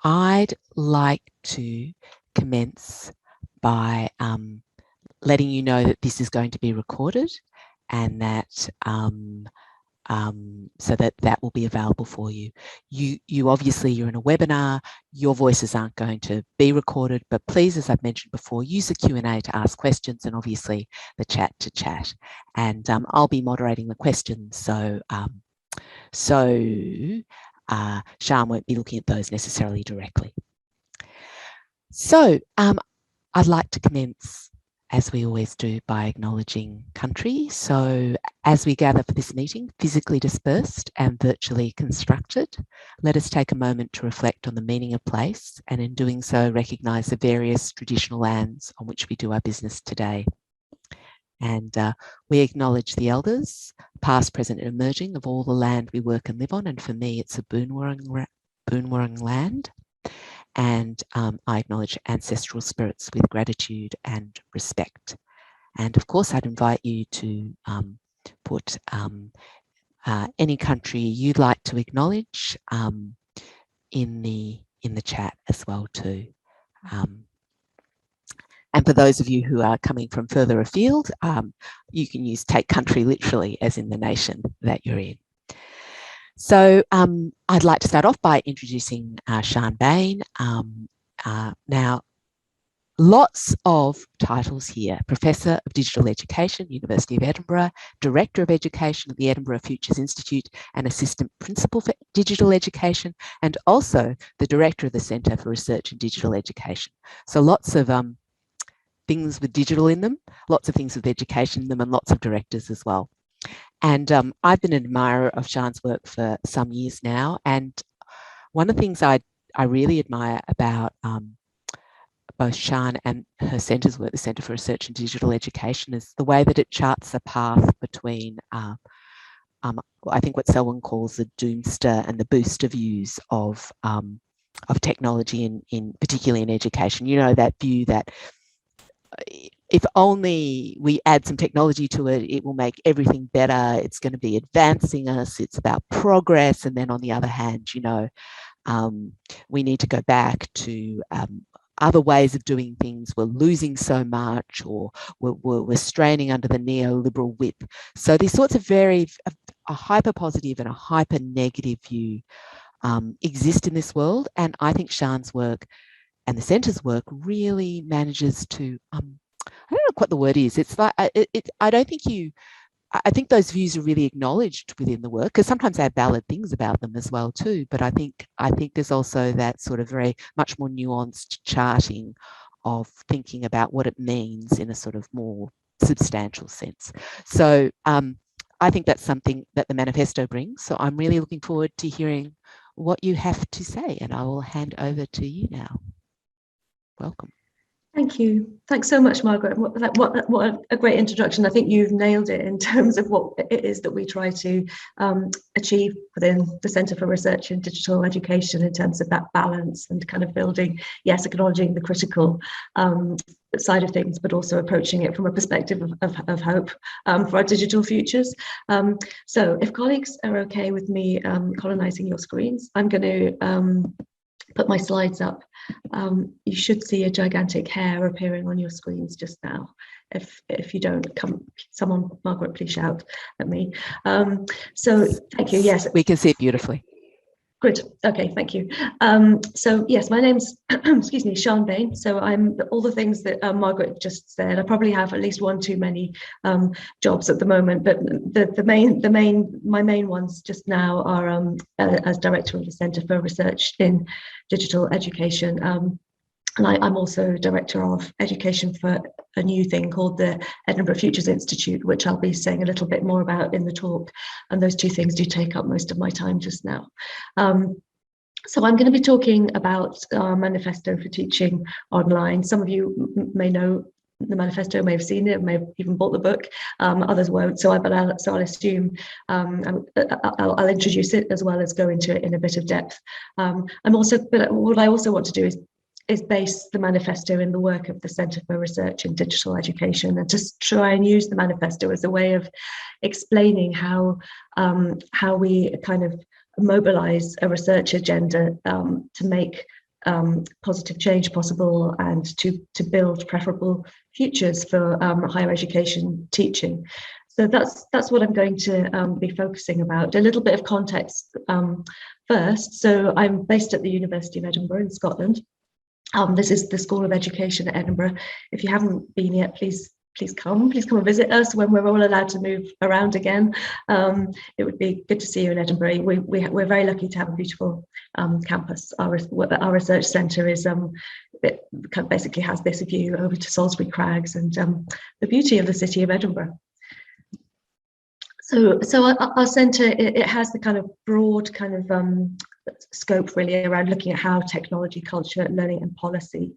I'd like to commence by letting you know that this is going to be recorded, and that so that will be available for you. You obviously, you're in a webinar, your voices aren't going to be recorded, but please, as I've mentioned before, use the Q&A to ask questions, and obviously the chat to chat. And I'll be moderating the questions, so Sian won't be looking at those necessarily directly. So I'd like to commence, as we always do, by acknowledging country. So as we gather for this meeting, physically dispersed and virtually constructed, let us take a moment to reflect on the meaning of place, and in doing so, recognise the various traditional lands on which we do our business today. And we acknowledge the elders, past, present and emerging, of all the land we work and live on. And for me, it's a Boonwurrung land. And I acknowledge ancestral spirits with gratitude and respect. And of course, I'd invite you to put any country you'd like to acknowledge in the chat as well too. And for those of you who are coming from further afield, you can use take country literally, as in the nation that you're in. So I'd like to start off by introducing Sian Bayne. Now, lots of titles here: Professor of Digital Education, University of Edinburgh, Director of Education at the Edinburgh Futures Institute, and Assistant Principal for Digital Education, and also the Director of the Centre for Research in Digital Education. So lots of things with digital in them, lots of things with education in them, and lots of directors as well. And I've been an admirer of Sian's work for some years now. And one of the things I really admire about both Sian and her centre's work, the Centre for Research in Digital Education, is the way that it charts a path between, I think what Selwyn calls the doomster and the booster views of technology, particularly in education. You know, that view that if only we add some technology to it, it will make everything better. It's going to be advancing us. It's about progress. And then on the other hand, you know, we need to go back to other ways of doing things. We're losing so much, or we're straining under the neoliberal whip. So these sorts of a hyper positive and a hyper negative view exist in this world. And I think Sian's work and the centre's work really manages to, I don't know what the word is. It's like, I think those views are really acknowledged within the work, because sometimes they have valid things about them as well too. But I think there's also that sort of very much more nuanced charting of thinking about what it means in a sort of more substantial sense. So I think that's something that the manifesto brings. So I'm really looking forward to hearing what you have to say, and I will hand over to you now. Welcome. Thank you. Thanks so much, Margaret. What a great introduction. I think you've nailed it in terms of what it is that we try to achieve within the Centre for Research in Digital Education, in terms of that balance and kind of building, yes, acknowledging the critical side of things, but also approaching it from a perspective of hope for our digital futures. So if colleagues are okay with me colonising your screens, I'm going to put my slides up. You should see a gigantic hair appearing on your screens just now. If you don't, someone, Margaret, please shout at me. So thank you. Yes, we can see it beautifully. Good. Okay, thank you. So yes, my name's excuse me, Sian Bayne. So I'm all the things that Margaret just said. I probably have at least one too many jobs at the moment, but my main ones just now are as director of the Centre for Research in Digital Education. And I'm also director of education for a new thing called the Edinburgh Futures Institute, which I'll be saying a little bit more about in the talk. And those two things do take up most of my time just now. So I'm going to be talking about our manifesto for teaching online. Some of you may know the manifesto, may have seen it, may have even bought the book. Others won't. So I'll assume I'll introduce it as well as go into it in a bit of depth. But what I also want to do is base the manifesto in the work of the Centre for Research in Digital Education, and just try and use the manifesto as a way of explaining how we kind of mobilise a research agenda to make positive change possible and to build preferable futures for higher education teaching. So that's what I'm going to be focusing about. A little bit of context first. So I'm based at the University of Edinburgh in Scotland. This is the School of Education at Edinburgh. If you haven't been yet, please come and visit us when we're all allowed to move around again. It would be good to see you in Edinburgh. We're very lucky to have a beautiful campus. Our research centre is it basically has this view over to Salisbury Crags and the beauty of the city of Edinburgh. So our centre, it has the kind of broad kind of scope really around looking at how technology, culture, learning and policy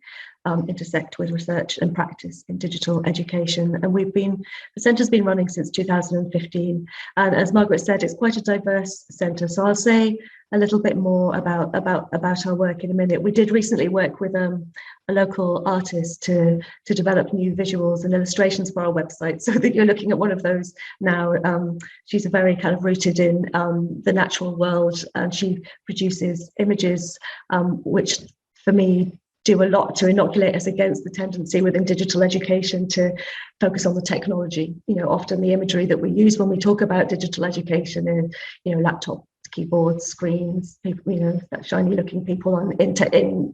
intersect with research and practice in digital education. And the centre's been running since 2015. And as Margaret said, it's quite a diverse centre. So I'll say a little bit more about our work in a minute. We did recently work with a local artist to develop new visuals and illustrations for our website, so that you're looking at one of those now. She's very kind of rooted in the natural world, and she produces images which for me do a lot to inoculate us against the tendency within digital education to focus on the technology. Often the imagery that we use when we talk about digital education is, laptop, keyboards, screens, people, that shiny looking people in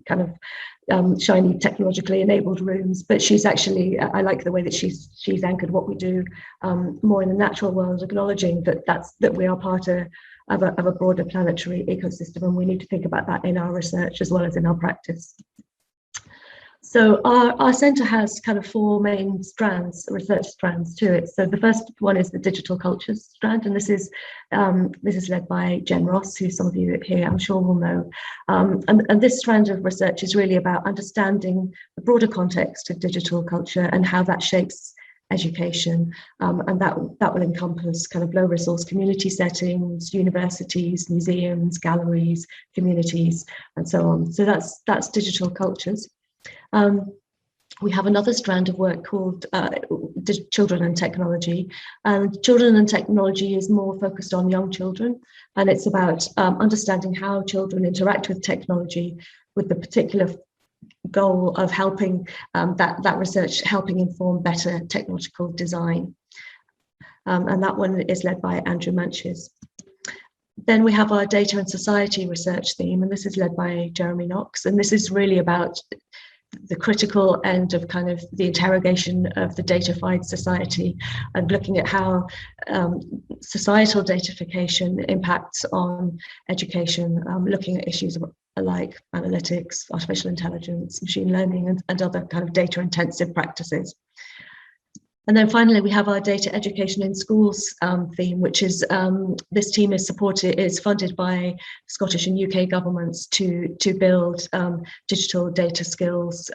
kind of shiny technologically enabled rooms. But she's actually, I like the way that she's anchored what we do more in the natural world, acknowledging that we are part of a broader planetary ecosystem, and we need to think about that in our research as well as in our practice. So our centre has kind of four main strands, research strands to it. So the first one is the digital cultures strand, and this is led by Jen Ross, who some of you here I'm sure will know. And this strand of research is really about understanding the broader context of digital culture and how that shapes education, and that will encompass kind of low resource community settings, universities, museums, galleries, communities, and so on. So that's digital cultures. We have another strand of work called Children and Technology. And Children and Technology is more focused on young children, and it's about understanding how children interact with technology, with the particular goal of helping that research helping inform better technological design. And that one is led by Andrew Manches. Then we have our Data and Society research theme, and this is led by Jeremy Knox, and this is really about the critical end of kind of the interrogation of the datafied society and looking at how societal datafication impacts on education, looking at issues like analytics, artificial intelligence, machine learning, and other kind of data intensive practices. And then finally, we have our Data Education in Schools theme, which is this team is funded by Scottish and UK governments to build digital data skills,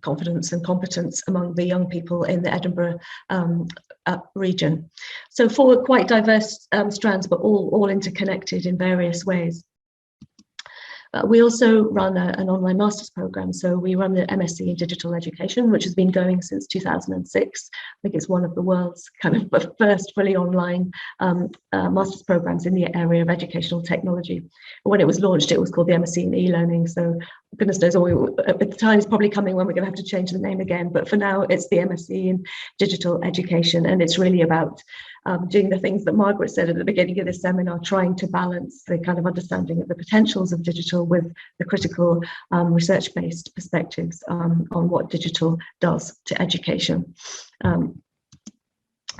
confidence and competence among the young people in the Edinburgh region. So four quite diverse strands, but all interconnected in various ways. We also run an online master's program. So we run the MSc in Digital Education, which has been going since 2006. I think it's one of the world's kind of first fully online master's programs in the area of educational technology. When it was launched, it was called the MSc in e-learning. So goodness knows, at the time is probably coming when we're going to have to change the name again. But for now, it's the MSc in Digital Education, and it's really about doing the things that Margaret said at the beginning of this seminar, trying to balance the kind of understanding of the potentials of digital with the critical research-based perspectives on what digital does to education.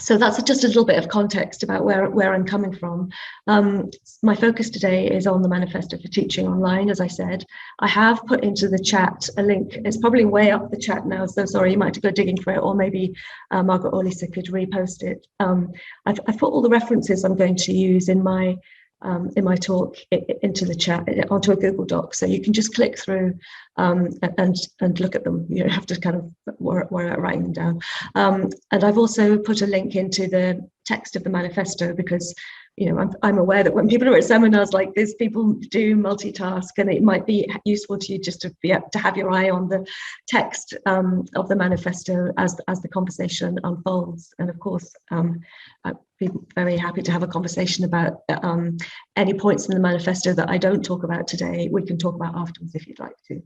So that's just a little bit of context about where I'm coming from. My focus today is on the Manifesto for Teaching Online, as I said. I have put into the chat a link. It's probably way up the chat now, so sorry, you might have to go digging for it, or maybe Margaret or Lisa could repost it. I've put all the references I'm going to use in my talk into the chat, onto a Google Doc, so you can just click through and look at them. You don't have to kind of worry about writing them down. And I've also put a link into the text of the manifesto, because I'm aware that when people are at seminars like this, people do multitask, and it might be useful to you just to have your eye on the text of the manifesto as the conversation unfolds. And of course, I'd be very happy to have a conversation about any points in the manifesto that I don't talk about today. We can talk about afterwards if you'd like to.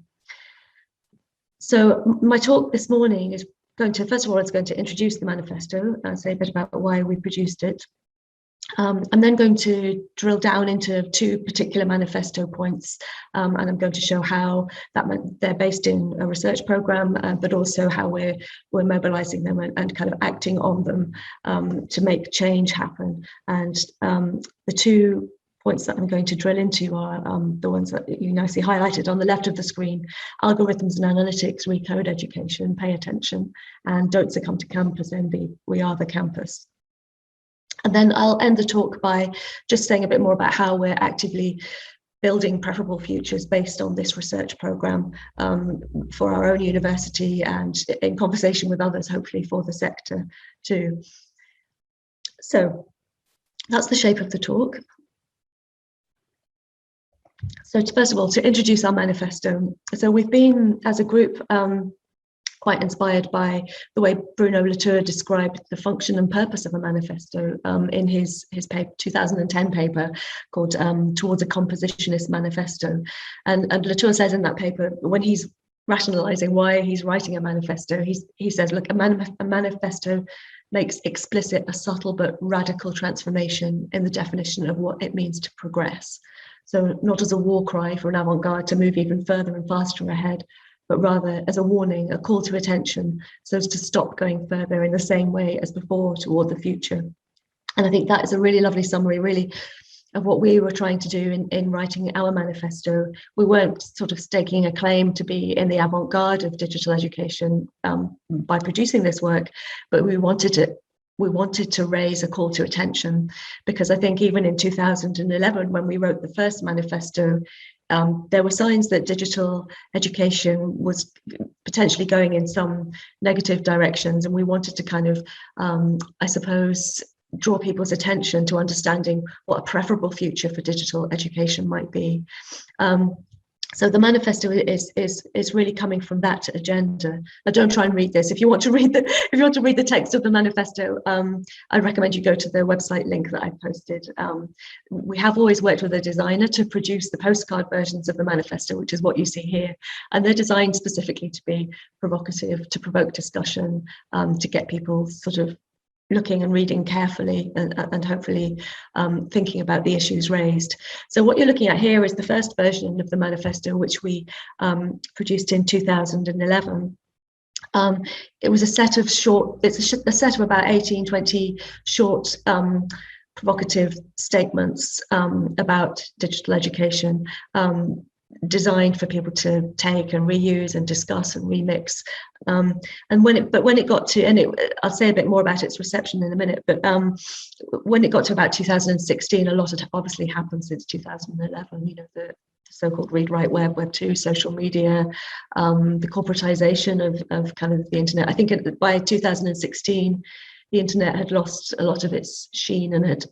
So my talk this morning is going to, first of all, it's going to introduce the manifesto and say a bit about why we produced it. I'm then going to drill down into two particular manifesto points, and I'm going to show how they're based in a research program, but also how we're mobilizing them and kind of acting on them to make change happen. And the two points that I'm going to drill into are the ones that you now see highlighted on the left of the screen: algorithms and analytics, recode education, pay attention, and don't succumb to campus envy, we are the campus. And then I'll end the talk by just saying a bit more about how we're actively building preferable futures based on this research program for our own university and in conversation with others, hopefully for the sector too. So that's the shape of the talk. So first of all, to introduce our manifesto. So we've been, as a group, quite inspired by the way Bruno Latour described the function and purpose of a manifesto in his paper, 2010 paper called Towards a Compositionist Manifesto. And Latour says in that paper, when he's rationalizing why he's writing a manifesto, he says, look, a manifesto makes explicit a subtle but radical transformation in the definition of what it means to progress. So not as a war cry for an avant-garde to move even further and faster ahead, but rather as a warning, a call to attention, so as to stop going further in the same way as before toward the future. And I think that is a really lovely summary, really, of what we were trying to do in writing our manifesto. We weren't sort of staking a claim to be in the avant-garde of digital education by producing this work, but we wanted to raise a call to attention, because I think even in 2011, when we wrote the first manifesto, there were signs that digital education was potentially going in some negative directions, and we wanted to kind of, I suppose, draw people's attention to understanding what a preferable future for digital education might be. So the manifesto is really coming from that agenda. Now, don't try and read this. If you want to read the text of the manifesto, I recommend you go to the website link that I posted. We have always worked with a designer to produce the postcard versions of the manifesto, which is what you see here, and they're designed specifically to be provocative, to provoke discussion, to get people sort of looking and reading carefully and hopefully thinking about the issues raised. So what you're looking at here is the first version of the manifesto, which we produced in 2011. It was a set of short, it's a set of about 18, 20 short provocative statements about digital education, designed for people to take and reuse and discuss and remix. And when it got to, and I'll say a bit more about its reception in a minute, but when it got to about 2016, a lot had obviously happened since 2011, you know, the so-called read, write, web 2, social media, the corporatization of kind of the internet. I think by 2016, the internet had lost a lot of its sheen and had,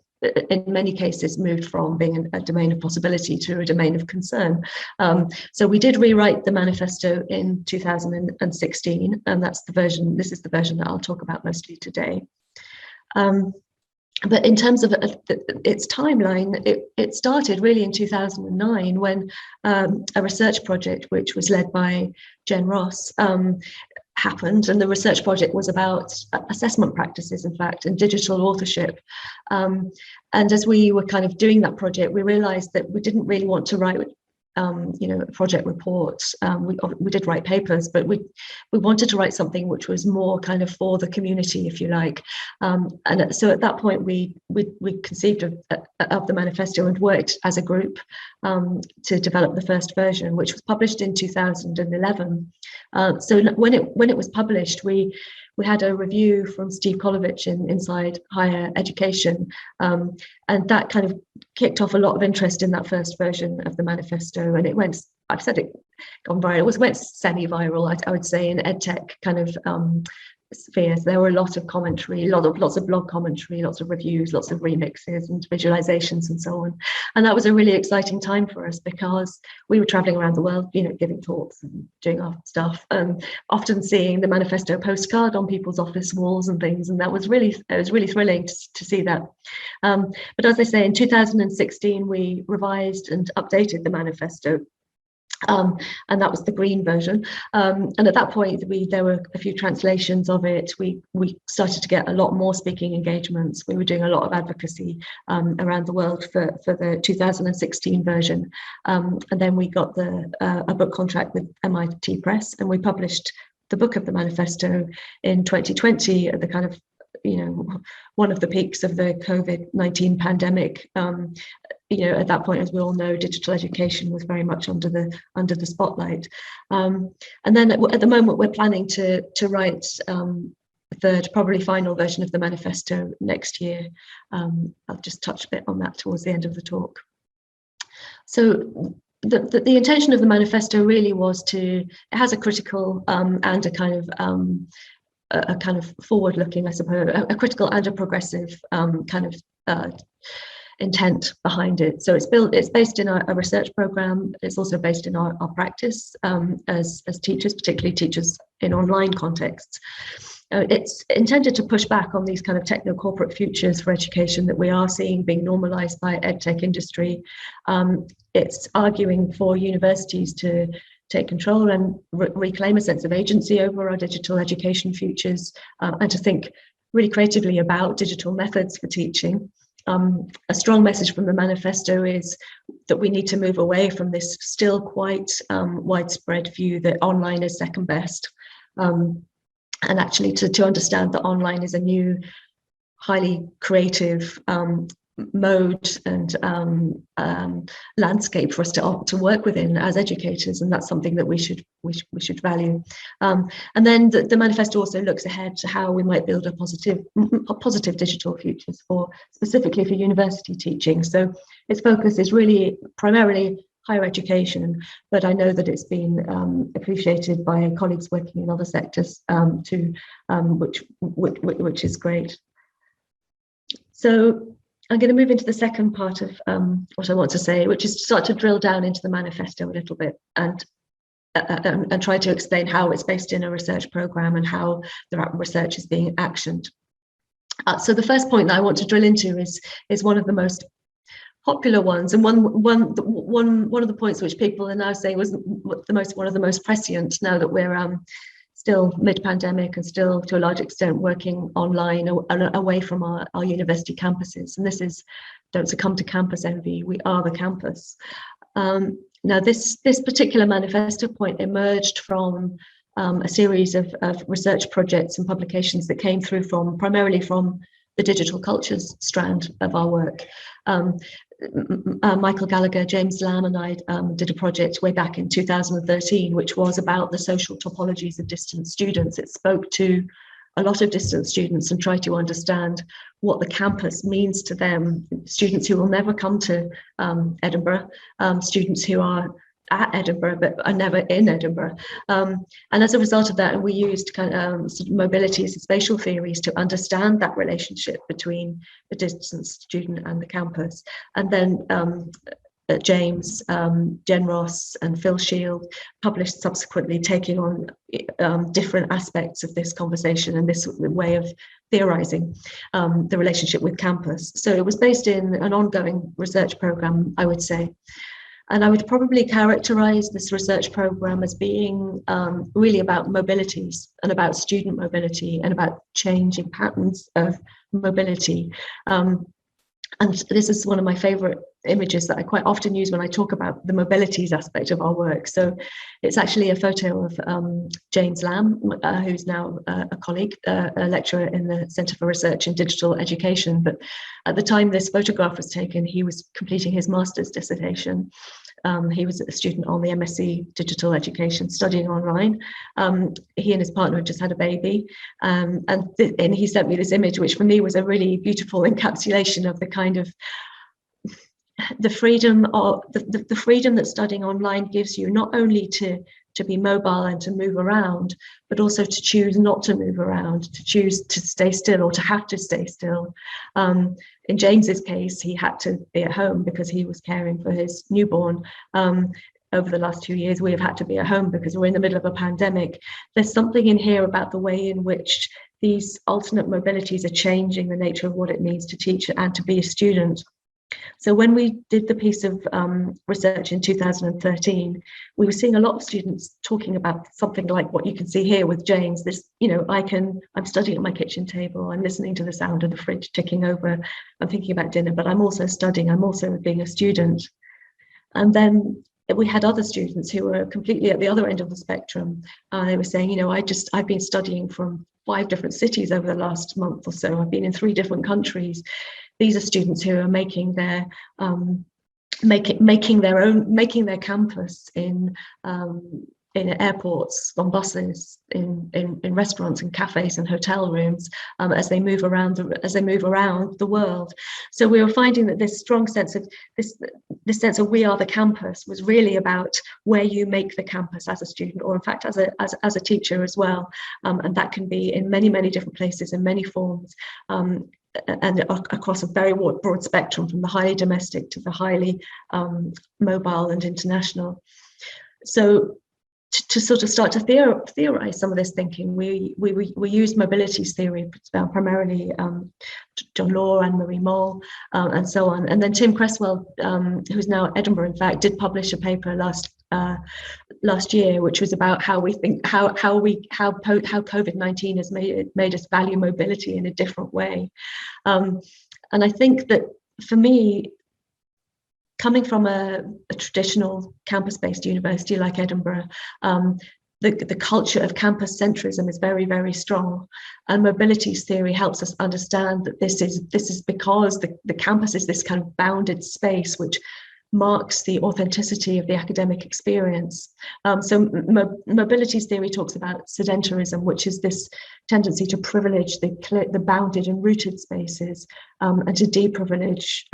in many cases, moved from being a domain of possibility to a domain of concern. So we did rewrite the manifesto in 2016, and that's the version, this is the version that I'll talk about mostly today. But in terms of its timeline, it started really in 2009 when a research project, which was led by Jen Ross, happened, and the research project was about assessment practices, in fact, and digital authorship. And as we were kind of doing that project, we realized that we didn't really want to write project reports. We did write papers, but we wanted to write something which was more kind of for the community, if you like. And so at that point, we conceived of the manifesto and worked as a group to develop the first version, which was published in 2011. So when it was published, we had a review from Steve Kolovich in Inside Higher Education, and that kind of kicked off a lot of interest in that first version of the manifesto. And it went, I've said it, gone viral. It went semi-viral, I would say, in EdTech kind of spheres. There were a lot of commentary, lots of blog commentary, lots of reviews, lots of remixes and visualizations and so on. And that was a really exciting time for us because we were traveling around the world, you know, giving talks and doing our stuff, and often seeing the manifesto postcard on people's office walls and things. And it was really thrilling to see that. But as I say, in 2016, we revised and updated the manifesto. And that was the green version. And at that point, there were a few translations of it. We started to get a lot more speaking engagements. We were doing a lot of advocacy around the world for the 2016 version. And then we got a book contract with MIT Press, and we published the book of the manifesto in 2020 at the kind of, one of the peaks of the COVID-19 pandemic. At that point, as we all know, digital education was very much under the spotlight. And then at the moment, we're planning to write the third, probably final version of the manifesto next year. I'll just touch a bit on that towards the end of the talk. So the intention of the manifesto really was it has a critical and a kind of forward-looking, I suppose, a critical and a progressive kind of intent behind it. So it's based in a research program. It's also based in our practice as teachers, particularly teachers in online contexts. It's intended to push back on these kind of techno-corporate futures for education that we are seeing being normalized by edtech industry. It's arguing for universities to take control and reclaim a sense of agency over our digital education futures, and to think really creatively about digital methods for teaching. A strong message from the manifesto is that we need to move away from this still quite widespread view that online is second best, and actually to understand that online is a new, highly creative mode and landscape for us to work within as educators, and that's something that we should value. And then the manifesto also looks ahead to how we might build a positive digital futures specifically for university teaching. So its focus is really primarily higher education, but I know that it's been appreciated by colleagues working in other sectors too, which is great. So I'm going to move into the second part of what I want to say, which is to start to drill down into the manifesto a little bit and try to explain how it's based in a research program and how the research is being actioned. So the first point that I want to drill into is one of the most popular ones, and one of the points which people are now saying was one of the most prescient now that we're still mid-pandemic and still to a large extent working online away from our university campuses. And this is, don't succumb to campus envy, we are the campus. Now this particular manifesto point emerged from a series of research projects and publications that came through primarily from the digital cultures strand of our work. Michael Gallagher, James Lamb and I did a project way back in 2013, which was about the social topologies of distant students. It spoke to a lot of distant students and tried to understand what the campus means to them, students who will never come to Edinburgh, students who are at Edinburgh but are never in Edinburgh, and as a result of that, we used kind of sort of mobilities and spatial theories to understand that relationship between the distant student and the campus. And then James, Jen Ross and Phil Shield published subsequently, taking on different aspects of this conversation and this way of theorizing the relationship with campus. So it was based in an ongoing research program, I would say. And I would probably characterize this research program as being really about mobilities and about student mobility and about changing patterns of mobility. And this is one of my favorite images that I quite often use when I talk about the mobilities aspect of our work. So it's actually a photo of James Lamb, who's now a colleague, a lecturer in the Centre for Research in Digital Education. But at the time this photograph was taken, he was completing his master's dissertation. He was a student on the MSc Digital Education, studying online. He and his partner had just had a baby, and he sent me this image, which for me was a really beautiful encapsulation of the kind of the freedom that studying online gives you, not only to be mobile and to move around, but also to choose not to move around, to choose to stay still or to have to stay still. In James's case, he had to be at home because he was caring for his newborn. Over the last 2 years, we have had to be at home because we're in the middle of a pandemic. There's something in here about the way in which these alternate mobilities are changing the nature of what it means to teach and to be a student. So when we did the piece of research in 2013, we were seeing a lot of students talking about something like what you can see here with James, this, I'm studying at my kitchen table, I'm listening to the sound of the fridge ticking over, I'm thinking about dinner, but I'm also studying, I'm also being a student. And then we had other students who were completely at the other end of the spectrum. They were saying, I've been studying from 5 different cities over the last month or so. I've been in 3 different countries. These are students who are making their campus in airports, on buses, in restaurants and cafes and hotel rooms, as they move around the world. So we were finding that this strong sense of this sense of we are the campus was really about where you make the campus as a student, or in fact as a teacher as well, and that can be in many different places in many forms. And across a very broad spectrum, from the highly domestic to the highly mobile and international. So to sort of start to theorize some of this thinking, we used mobilities theory, primarily John Law and Marie Moll, and so on. And then Tim Cresswell, who's now at Edinburgh, in fact, did publish a paper last year, which was about how we think how COVID-19 has made us value mobility in a different way. And I think that for me, coming from a traditional campus-based university like Edinburgh, the culture of campus centrism is very strong, and mobilities theory helps us understand that this is because the campus is this kind of bounded space which marks the authenticity of the academic experience. So mobilities theory talks about sedentarism, which is this tendency to privilege the bounded and rooted spaces, and to deprivilege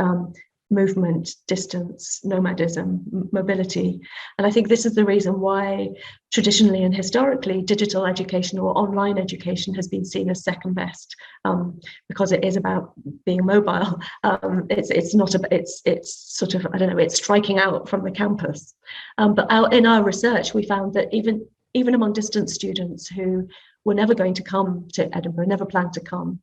movement, distance, nomadism, mobility. And I think this is the reason why traditionally and historically digital education or online education has been seen as second best, because it is about being mobile. It's sort of, I don't know, it's striking out from the campus. But in our research, we found that even among distance students who were never going to come to Edinburgh, never planned to come,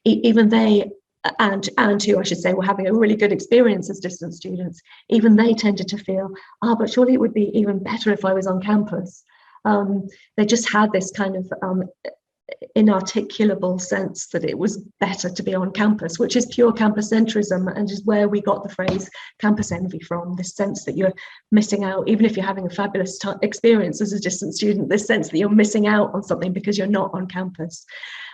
even they, and who I should say were having a really good experience as distance students, even they tended to feel, but surely it would be even better if I was on campus. They just had this kind of inarticulable sense that it was better to be on campus, which is pure campus centrism, and is where we got the phrase campus envy from, this sense that you're missing out, even if you're having a fabulous experience as a distance student, this sense that you're missing out on something because you're not on campus.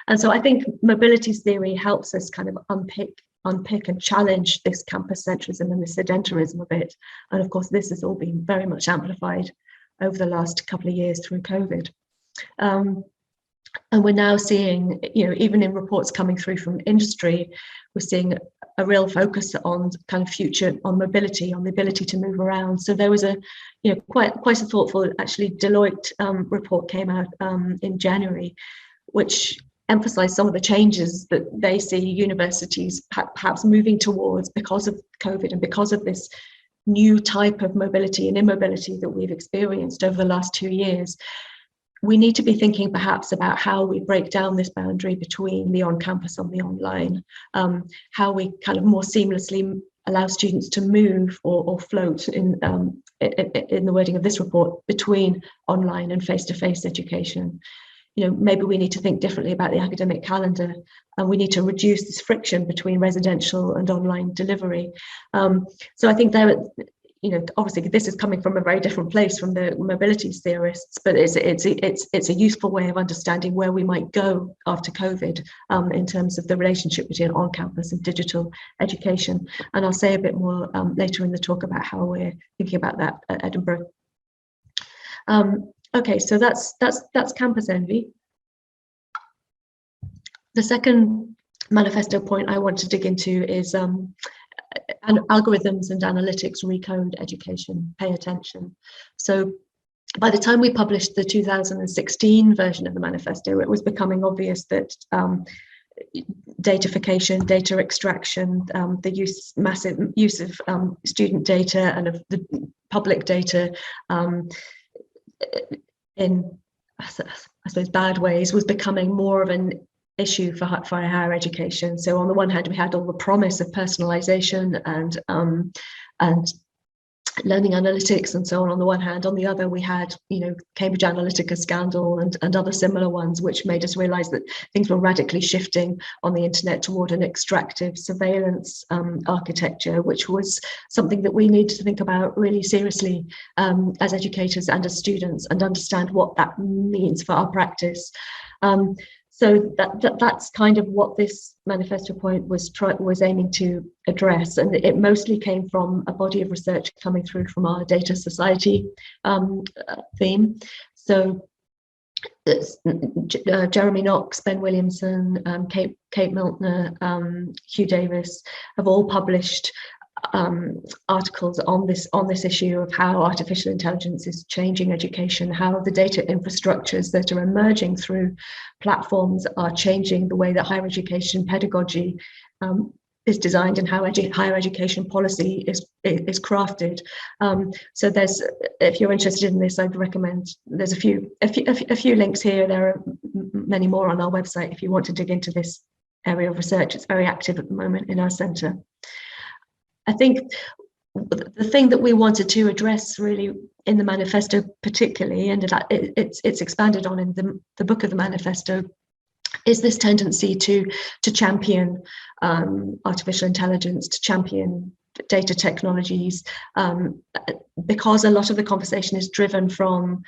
And so I think mobilities theory helps us kind of unpick and challenge this campus centrism and the sedentarism of it. And of course, this has all been very much amplified over the last couple of years through COVID. And we're now seeing, even in reports coming through from industry, we're seeing a real focus on kind of future, on mobility, on the ability to move around. So there was a, quite a thoughtful, actually, Deloitte report came out in January, which emphasize some of the changes that they see universities perhaps moving towards because of COVID and because of this new type of mobility and immobility that we've experienced over the last 2 years. We need to be thinking perhaps about how we break down this boundary between the on-campus and the online, how we kind of more seamlessly allow students to move or float in the wording of this report between online and face-to-face education. Maybe we need to think differently about the academic calendar, and we need to reduce this friction between residential and online delivery. So I think there, obviously this is coming from a very different place from the mobilities theorists, but it's a useful way of understanding where we might go after COVID, in terms of the relationship between on-campus and digital education. And I'll say a bit more later in the talk about how we're thinking about that at Edinburgh. Okay, so that's campus envy. The second manifesto point I want to dig into is algorithms and analytics recode education. Pay attention. So by the time we published the 2016 version of the manifesto, it was becoming obvious that datafication, data extraction, the massive use of student data and of the public data in, I suppose, bad ways, was becoming more of an issue for higher education. So on the one hand, we had all the promise of personalization and learning analytics and so on the one hand. On the other, we had, Cambridge Analytica scandal and other similar ones, which made us realize that things were radically shifting on the internet toward an extractive surveillance architecture, which was something that we needed to think about really seriously as educators and as students, and understand what that means for our practice. So that's kind of what this manifesto point was aiming to address, and it mostly came from a body of research coming through from our data society theme. So Jeremy Knox, Ben Williamson, Kate Miltner, Hugh Davis have all published articles on this issue of how artificial intelligence is changing education, how the data infrastructures that are emerging through platforms are changing the way that higher education pedagogy is designed, and how higher education policy is crafted. So if you're interested in this, I'd recommend there's a few links here. There are many more on our website if you want to dig into this area of research. It's very active at the moment in our centre. I think the thing that we wanted to address really in the manifesto particularly, and it's expanded on in the book of the manifesto, is this tendency to champion artificial intelligence, to champion data technologies, because a lot of the conversation is driven from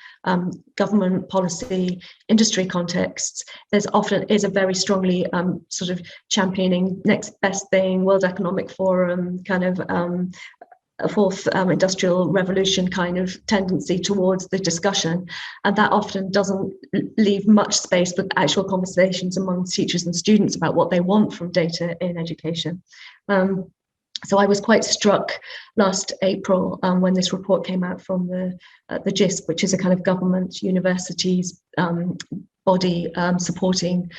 government policy, industry contexts. There's often is a very strongly sort of championing next best thing, World Economic Forum kind of a fourth industrial revolution kind of tendency towards the discussion, and that often doesn't leave much space for actual conversations among teachers and students about what they want from data in education. So I was quite struck last April when this report came out from the GISP, which is a kind of government universities body supporting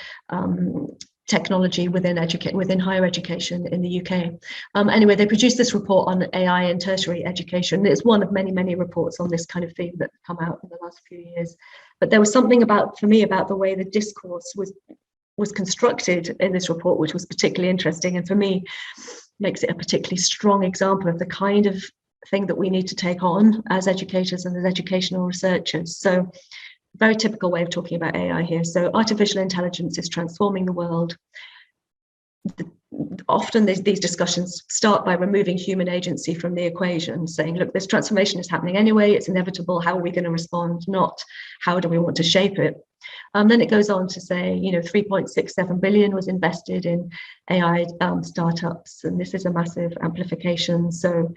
technology within higher education in the UK. Anyway, they produced this report on AI in tertiary education. It's one of many, many reports on this kind of theme that have come out in the last few years. But there was something for me about the way the discourse was constructed in this report, which was particularly interesting, and for me makes it a particularly strong example of the kind of thing that we need to take on as educators and as educational researchers. So very typical way of talking about AI here. So artificial intelligence is transforming the world. Often these discussions start by removing human agency from the equation, saying, look, this transformation is happening anyway, it's inevitable, how are we going to respond, not how do we want to shape it. Then it goes on to say, 3.67 billion was invested in AI startups, and this is a massive amplification. So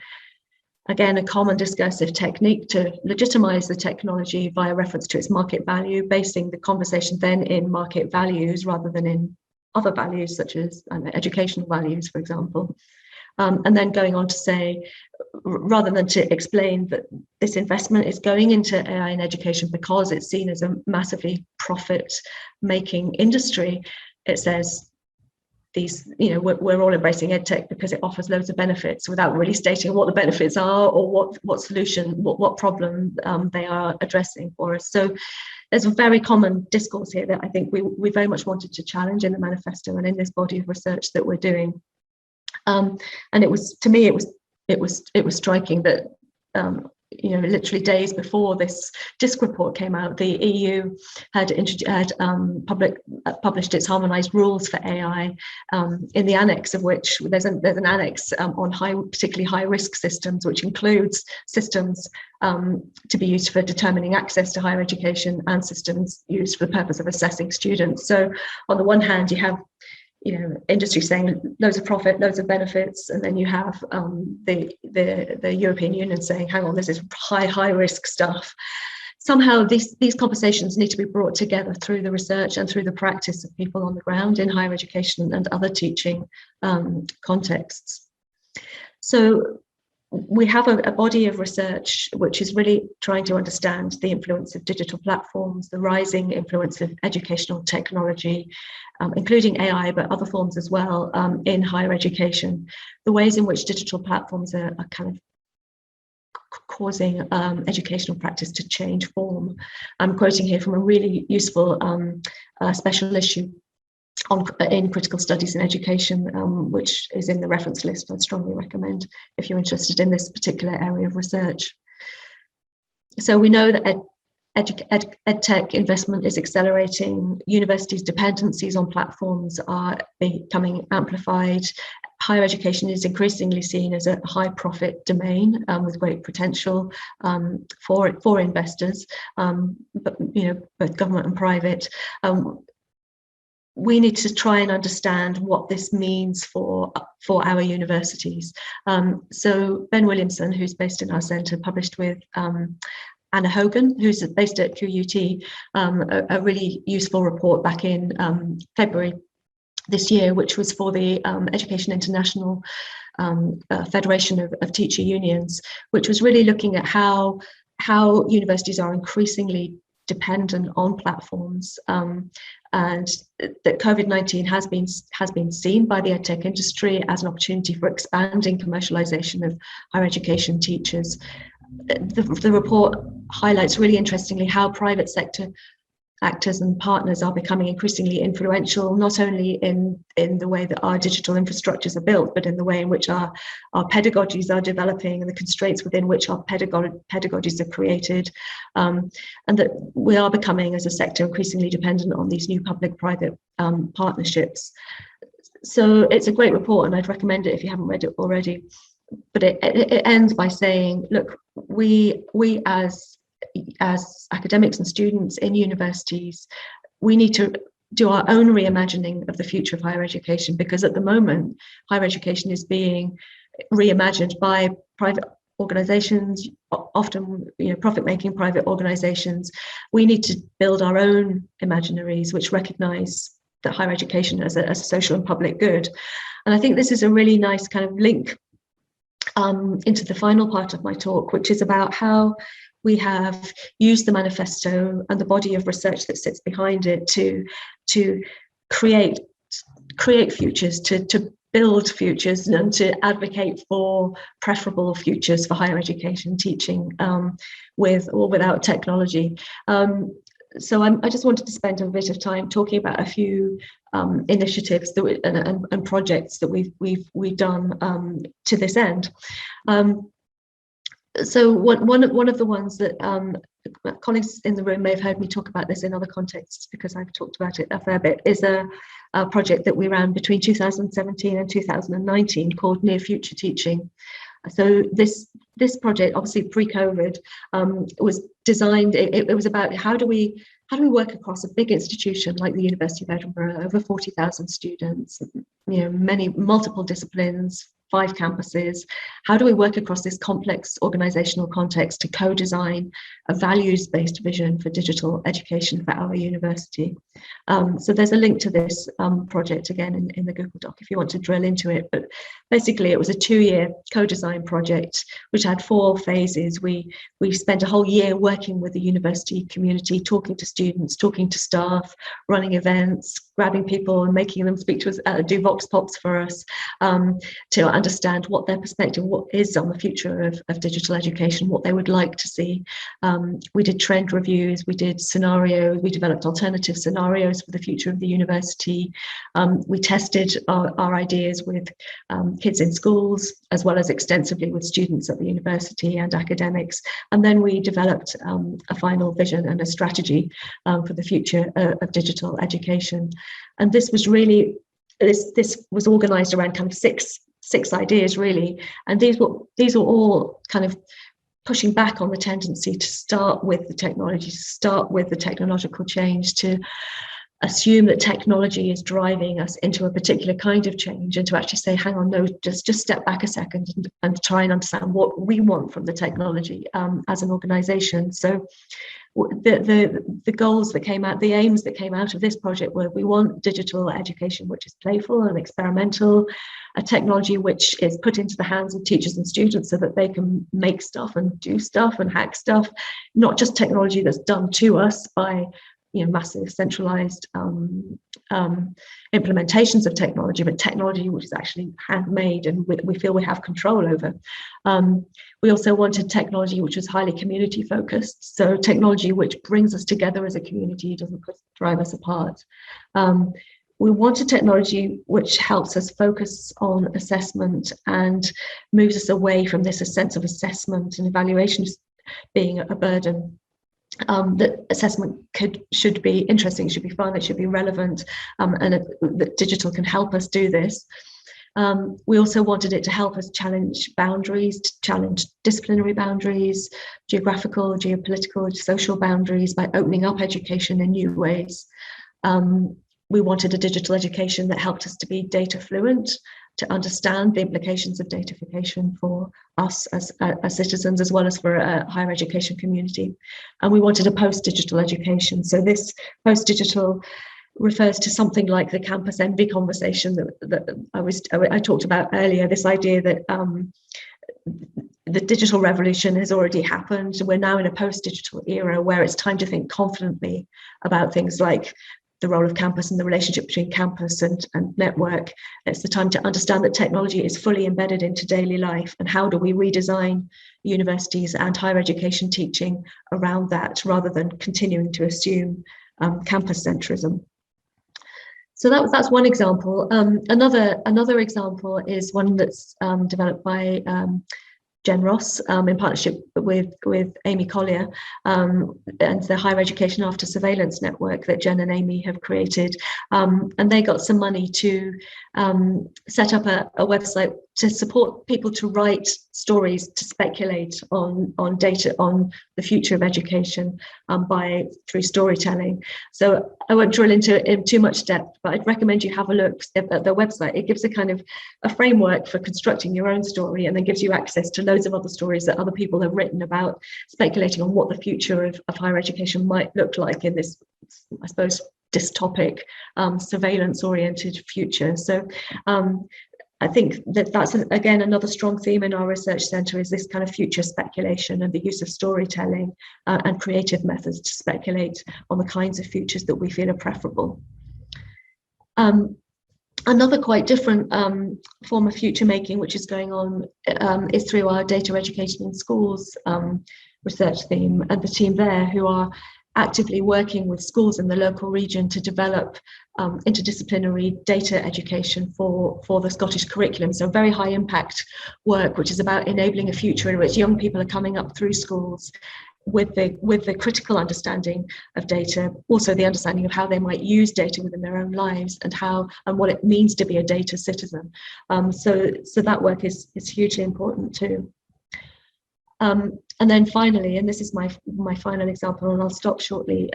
again, a common discursive technique to legitimize the technology via reference to its market value, basing the conversation then in market values rather than in other values such as educational values, for example. And then going on to say, rather than to explain that this investment is going into AI in education because it's seen as a massively profit-making industry, it says we're all embracing EdTech because it offers loads of benefits without really stating what the benefits are or what solution, what problem they are addressing for us. So there's a very common discourse here that I think we very much wanted to challenge in the manifesto and in this body of research that we're doing. And it was, to me, it was striking that literally days before this DISC report came out, the EU had published its harmonised rules for AI, in the annex of which there's an annex on particularly high risk systems, which includes systems to be used for determining access to higher education and systems used for the purpose of assessing students. So on the one hand, you have industry saying loads of profit, loads of benefits, and then you have the European Union saying, hang on, this is high risk stuff. Somehow these conversations need to be brought together through the research and through the practice of people on the ground in higher education and other teaching contexts. So we have a body of research which is really trying to understand the influence of digital platforms, the rising influence of educational technology, including AI, but other forms as well, in higher education, the ways in which digital platforms are kind of causing educational practice to change form. I'm quoting here from a really useful special issue in critical studies in education, which is in the reference list. I'd strongly recommend if you're interested in this particular area of research. So we know that EdTech investment is accelerating. Universities' dependencies on platforms are becoming amplified. Higher education is increasingly seen as a high profit domain with great potential for investors, but both government and private. We need to try and understand what this means for our universities. So Ben Williamson, who's based in our centre, published with Anna Hogan, who's based at QUT, a really useful report back in February this year, which was for the Education International Federation of Teacher Unions, which was really looking at how universities are increasingly dependent on platforms, and that COVID-19 has been seen by the edtech industry as an opportunity for expanding commercialization of higher education teachers. The report highlights really interestingly how private sector actors and partners are becoming increasingly influential, not only in the way that our digital infrastructures are built, but in the way in which our pedagogies are developing and the constraints within which our pedagogies are created, and that we are becoming, as a sector, increasingly dependent on these new public-private partnerships. So it's a great report, and I'd recommend it if you haven't read it already. But it ends by saying, look, we as academics and students in universities, we need to do our own reimagining of the future of higher education, because at the moment, higher education is being reimagined by private organizations, often profit-making private organizations. We need to build our own imaginaries which recognize that higher education as a social and public good. And I think this is a really nice kind of link into the final part of my talk, which is about how we have used the manifesto and the body of research that sits behind it to create futures, to build futures, and to advocate for preferable futures for higher education teaching, with or without technology. So I just wanted to spend a bit of time talking about a few initiatives that and projects that we've done to this end. So one of the ones that colleagues in the room may have heard me talk about this in other contexts, because I've talked about it a fair bit, is a project that we ran between 2017 and 2019 called Near Future Teaching. So this project, obviously pre-COVID, was designed. It was about how do we work across a big institution like the University of Edinburgh, over 40,000 students, multiple disciplines, 5 campuses. How do we work across this complex organizational context to co-design a values-based vision for digital education for our university? So there's a link to this project again in the Google Doc if you want to drill into it. But basically it was a 2-year co-design project which had 4 phases. We spent a whole year working with the university community, talking to students, talking to staff, running events, grabbing people and making them speak to us, do vox pops for us, to understand what their perspective is on the future of digital education, what they would like to see. We did trend reviews, we did scenarios, we developed alternative scenarios for the future of the university. We tested our ideas with kids in schools, as well as extensively with students at the university and academics. And then we developed a final vision and a strategy for the future of digital education. And this was really, this was organized around kind of six ideas really, and these were all kind of pushing back on the tendency to start with the technology, to start with the technological change, to assume that technology is driving us into a particular kind of change, and to actually say, hang on, no, just step back a second and try and understand what we want from the technology as an organization. So the goals that came out, the aims that came out of this project were, we want digital education which is playful and experimental, a technology which is put into the hands of teachers and students so that they can make stuff and do stuff and hack stuff, not just technology that's done to us by massive centralized implementations of technology, but technology which is actually handmade and we feel we have control over. We also wanted technology which was highly community focused, so technology which brings us together as a community, doesn't drive us apart. We want a technology which helps us focus on assessment and moves us away from this sense of assessment and evaluation being a burden. That assessment should be interesting, it should be fun, it should be relevant, and that digital can help us do this. We also wanted it to help us challenge boundaries, to challenge disciplinary boundaries, geographical, geopolitical, social boundaries by opening up education in new ways. We wanted a digital education that helped us to be data fluent, to understand the implications of datafication for us as citizens, as well as for a higher education community. And we wanted a post-digital education. So this post-digital refers to something like the campus envy conversation that I talked about earlier, this idea that the digital revolution has already happened. We're now in a post-digital era where it's time to think confidently about things like the role of campus and the relationship between campus and network. It's the time to understand that technology is fully embedded into daily life, and how do we redesign universities and higher education teaching around that, rather than continuing to assume campus centrism. So that's one example. Another example is one that's developed by Jen Ross in partnership with Amy Collier and the Higher Education After Surveillance Network that Jen and Amy have created. And they got some money to set up a website to support people to write stories, to speculate on data, on the future of education through storytelling. So I won't drill into it in too much depth, but I'd recommend you have a look at their website. It gives a kind of a framework for constructing your own story, and then gives you access to loads of other stories that other people have written about, speculating on what the future of higher education might look like in this, I suppose, dystopic, surveillance-oriented future. So I think that's again another strong theme in our research centre, is this kind of future speculation and the use of storytelling and creative methods to speculate on the kinds of futures that we feel are preferable. Another quite different form of future making which is going on is through our data education in schools research theme, and the team there who are actively working with schools in the local region to develop interdisciplinary data education for the Scottish curriculum. So very high impact work, which is about enabling a future in which young people are coming up through schools with the critical understanding of data, also the understanding of how they might use data within their own lives, and what it means to be a data citizen. So that work is hugely important too. And then finally, and this is my final example, and I'll stop shortly,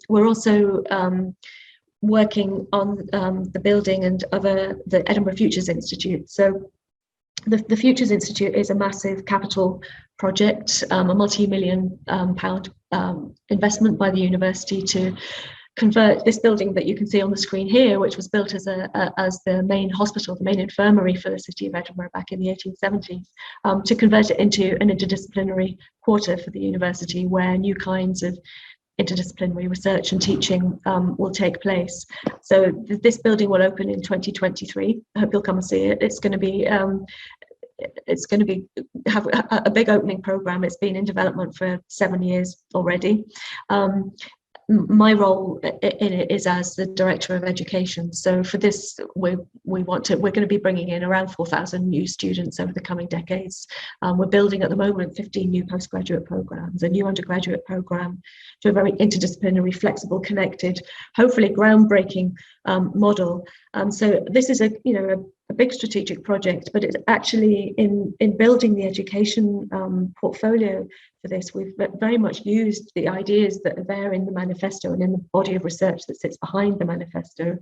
we're also working on the building and the Edinburgh Futures Institute. So the Futures Institute is a massive capital project, a multi-million pound investment by the university to convert this building that you can see on the screen here, which was built as the main hospital, the main infirmary for the city of Edinburgh back in the 1870s, to convert it into an interdisciplinary quarter for the university, where new kinds of interdisciplinary research and teaching will take place. So this building will open in 2023. I hope you'll come and see it. It's going to have a big opening program. It's been in development for 7 years already. My role in it is as the director of education. So for this, we're going to be bringing in around 4,000 new students over the coming decades. We're building at the moment 15 new postgraduate programs, a new undergraduate program, to a very interdisciplinary, flexible, connected, hopefully groundbreaking model. So this is a big strategic project, but it's actually in building the education portfolio for this, we've very much used the ideas that are there in the manifesto and in the body of research that sits behind the manifesto.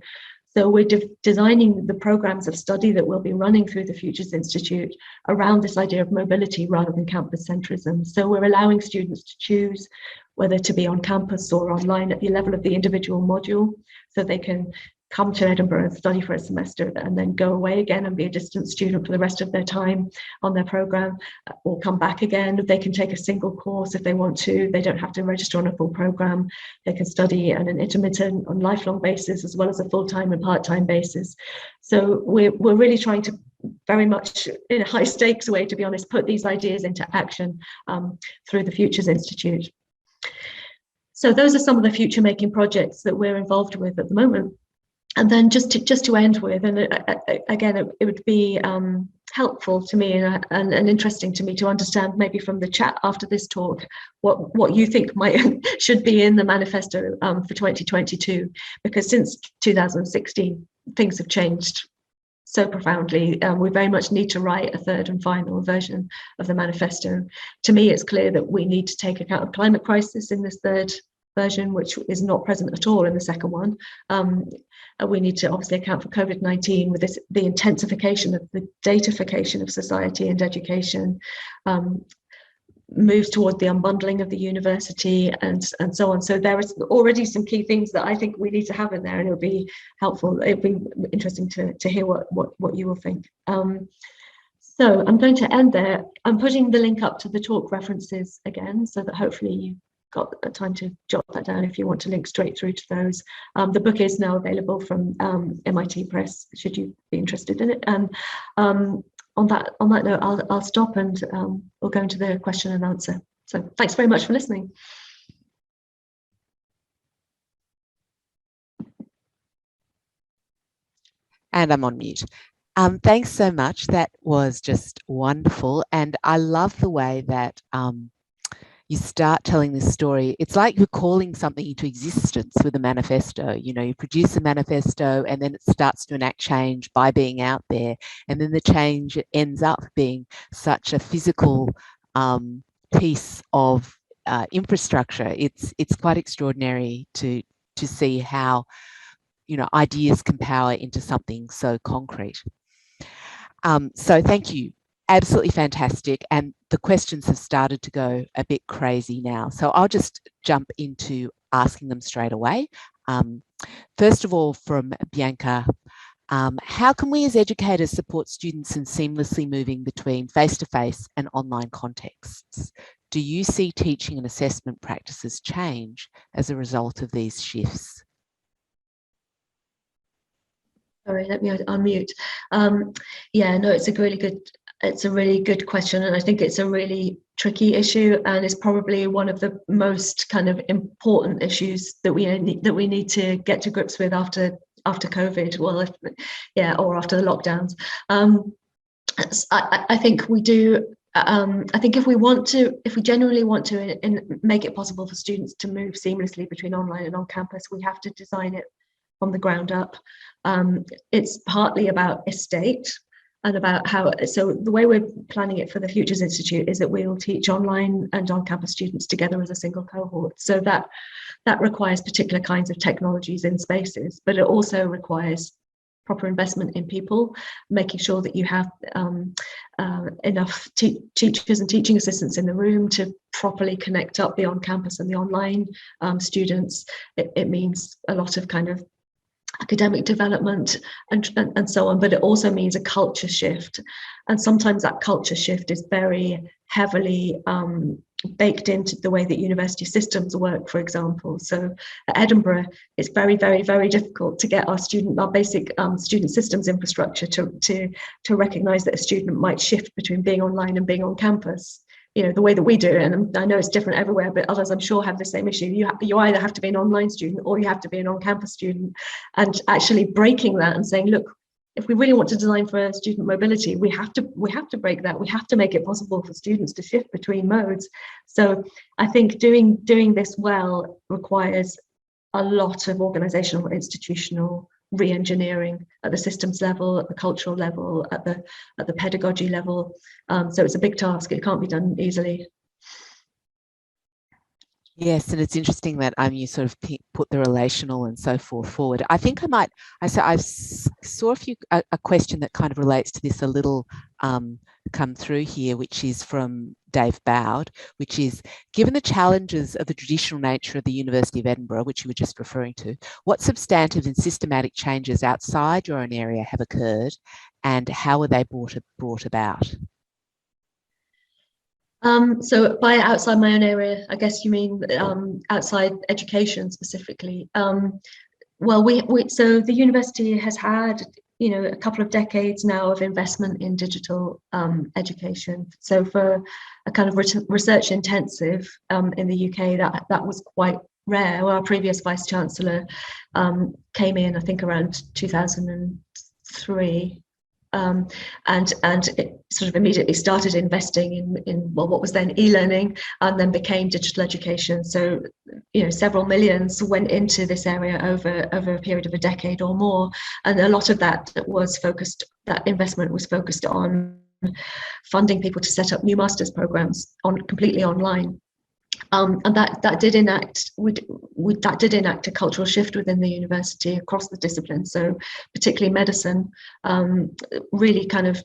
So we're designing the programs of study that we'll be running through the Futures Institute around this idea of mobility rather than campus centrism. So we're allowing students to choose whether to be on campus or online at the level of the individual module, so they can come to Edinburgh and study for a semester and then go away again and be a distant student for the rest of their time on their program, or come back again. They can take a single course if they want to. They don't have to register on a full program. They can study on an intermittent, on lifelong basis, as well as a full-time and part-time basis. So we're really trying to, very much in a high stakes way, to be honest, put these ideas into action through the Futures Institute. So those are some of the future making projects that we're involved with at the moment. And then just to end with, and again, it would be helpful to me and interesting to me to understand, maybe from the chat after this talk, what you think should be in the manifesto for 2022, because since 2016 things have changed so profoundly. We very much need to write a third and final version of the manifesto. To me, it's clear that we need to take account of climate crisis in this third version, which is not present at all in the second one. We need to obviously account for COVID-19 with the intensification of the datafication of society and education, moves towards the unbundling of the university, and so on. So there is already some key things that I think we need to have in there, and it would be helpful. It'd be interesting to hear what you will think. So I'm going to end there. I'm putting the link up to the talk references again, so that hopefully you got time to jot that down if you want to link straight through to those. The book is now available from MIT Press, should you be interested in it. And on that note, I'll stop, and we'll go into the question and answer. So thanks very much for listening. And I'm on mute. Thanks so much. That was just wonderful. And I love the way that you start telling this story. It's like you're calling something into existence with a manifesto. You know, you produce a manifesto and then it starts to enact change by being out there. And then the change ends up being such a physical piece of infrastructure. It's quite extraordinary to see how, you know, ideas can power into something so concrete. So thank you. Absolutely fantastic. And the questions have started to go a bit crazy now. So I'll just jump into asking them straight away. First of all, from Bianca, how can we as educators support students in seamlessly moving between face-to-face and online contexts? Do you see teaching and assessment practices change as a result of these shifts? Sorry, let me unmute. Yeah, no, it's a really good question, and I think it's a really tricky issue, and it's probably one of the most kind of important issues that we need to get to grips with after COVID. Well, or after the lockdowns. I think we do. I think if we genuinely want to make it possible for students to move seamlessly between online and on campus, we have to design it from the ground up. It's partly about estate and about how, so the way we're planning it for the Futures Institute is that we will teach online and on-campus students together as a single cohort. So that requires particular kinds of technologies in spaces, but it also requires proper investment in people, making sure that you have enough teachers and teaching assistants in the room to properly connect up the on-campus and the online students. It means a lot of kind of academic development and so on, but it also means a culture shift. And sometimes that culture shift is very heavily baked into the way that university systems work, for example. So at Edinburgh, it's very, very, very difficult to get our basic student systems infrastructure to recognise that a student might shift between being online and being on campus. You know, the way that we do it, and I know it's different everywhere, but others I'm sure have the same issue. You either have to be an online student or you have to be an on-campus student, and actually breaking that and saying, look, if we really want to design for student mobility, we have to break that. We have to make it possible for students to shift between modes. So I think doing this well requires a lot of organizational, institutional re-engineering at the systems level, at the cultural level, at the pedagogy level. So it's a big task. It can't be done easily. Yes, and it's interesting that you sort of put the relational and so forth forward. I think I saw a question that kind of relates to this a little come through here, which is from Dave Bowd, which is, given the challenges of the traditional nature of the University of Edinburgh, which you were just referring to, what substantive and systematic changes outside your own area have occurred, and how were they brought about? So by outside my own area, I guess you mean outside education specifically. Well, so the university has had, you know, a couple of decades now of investment in digital education. So for a kind of research intensive in the UK, that was quite rare. Well, our previous Vice Chancellor came in, I think, around 2003. And it sort of immediately started investing in what was then e-learning and then became digital education. So, several millions went into this area over a period of a decade or more. And a lot of that investment was focused on funding people to set up new master's programs completely online. And that did enact a cultural shift within the university across the disciplines. So particularly medicine really took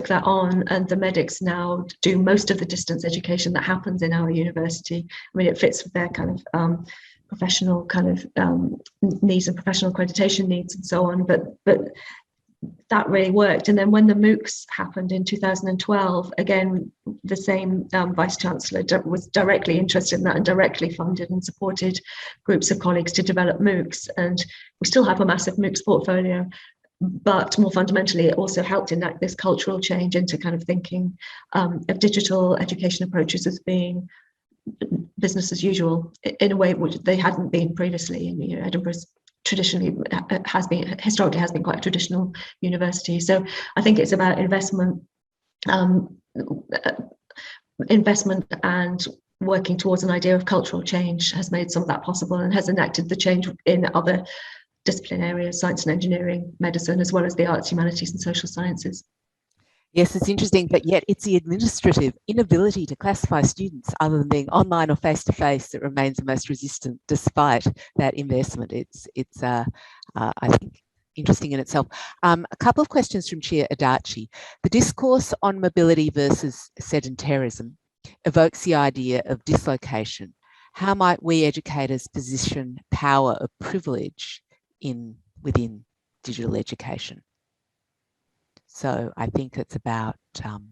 that on, and the medics now do most of the distance education that happens in our university. I mean, it fits with their kind of professional kind of needs and professional accreditation needs and so on. But that really worked. And then when the MOOCs happened in 2012, again, the same Vice Chancellor was directly interested in that and directly funded and supported groups of colleagues to develop MOOCs. And we still have a massive MOOCs portfolio, but more fundamentally, it also helped enact this cultural change into kind of thinking of digital education approaches as being business as usual in a way which they hadn't been previously. And Edinburgh's historically has been quite a traditional university. So I think it's about investment and working towards an idea of cultural change has made some of that possible and has enacted the change in other discipline areas, science and engineering, medicine, as well as the arts, humanities and social sciences. Yes, it's interesting, but yet it's the administrative inability to classify students other than being online or face-to-face that remains the most resistant despite that investment. It's I think, interesting in itself. A couple of questions from Chair Adachi. The discourse on mobility versus sedentarism evokes the idea of dislocation. How might we educators position power of privilege within digital education? So I think it's about how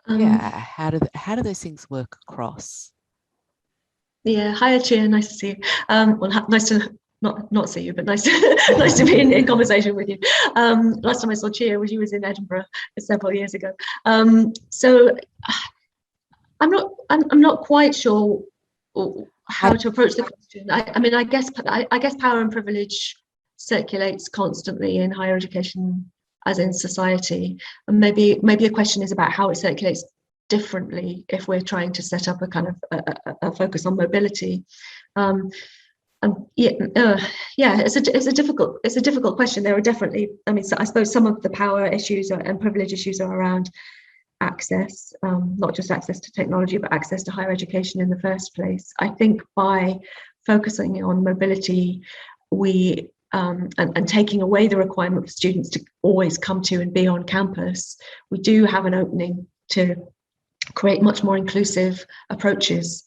do those things work across? Yeah, hi Chair, nice to see you. Well, nice to not see you, but nice to be in conversation with you. Last time I saw Chair was in Edinburgh several years ago. So I'm not quite sure how to approach the question. I mean, I guess power and privilege circulates constantly in higher education as in society, and maybe a question is about how it circulates differently if we're trying to set up a kind of a focus on mobility. It's a difficult question. There are definitely, I suppose some of the power issues and privilege issues are around access, not just access to technology, but access to higher education in the first place. I think by focusing on mobility, we and taking away the requirement for students to always come to and be on campus, we do have an opening to create much more inclusive approaches.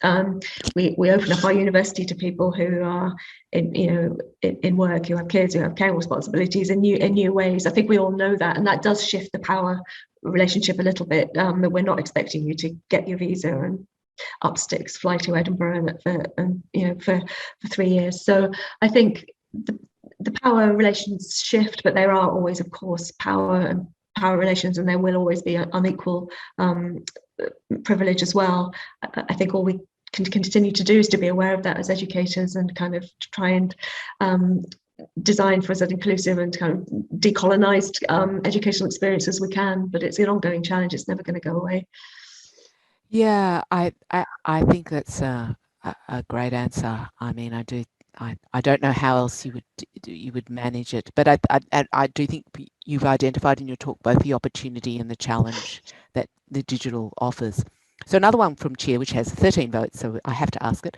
We open up our university to people who are in work, who have kids, who have care responsibilities in new ways. I think we all know that, and that does shift the power relationship a little bit. That we're not expecting you to get your visa and up sticks, fly to Edinburgh for 3 years. So I think the power relations shift, but there are always, of course, power relations, and there will always be unequal privilege as well. I think all we can continue to do is to be aware of that as educators and kind of try and design for as inclusive and kind of decolonized educational experience as we can. But it's an ongoing challenge. It's never going to go away. Yeah, I think that's a great answer. I mean, I don't know how else you would manage it, but I do think you've identified in your talk both the opportunity and the challenge that the digital offers. So another one from Chair, which has 13 votes, so I have to ask it.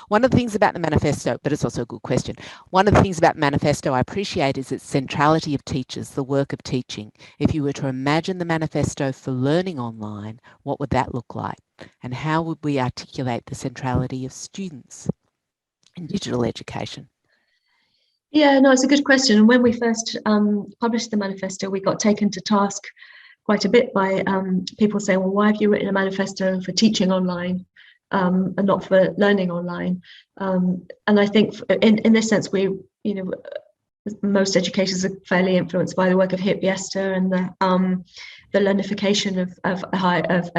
One of the things about the manifesto, but it's also a good question. One of the things about manifesto I appreciate is its centrality of teachers, the work of teaching. If you were to imagine the manifesto for learning online, what would that look like? And how would we articulate the centrality of students in digital education? Yeah, no, it's a good question. And when we first published the manifesto, we got taken to task quite a bit by people saying, well, why have you written a manifesto for teaching online and not for learning online? And I think in this sense, most educators are fairly influenced by the work of Hip Yester and the learnification of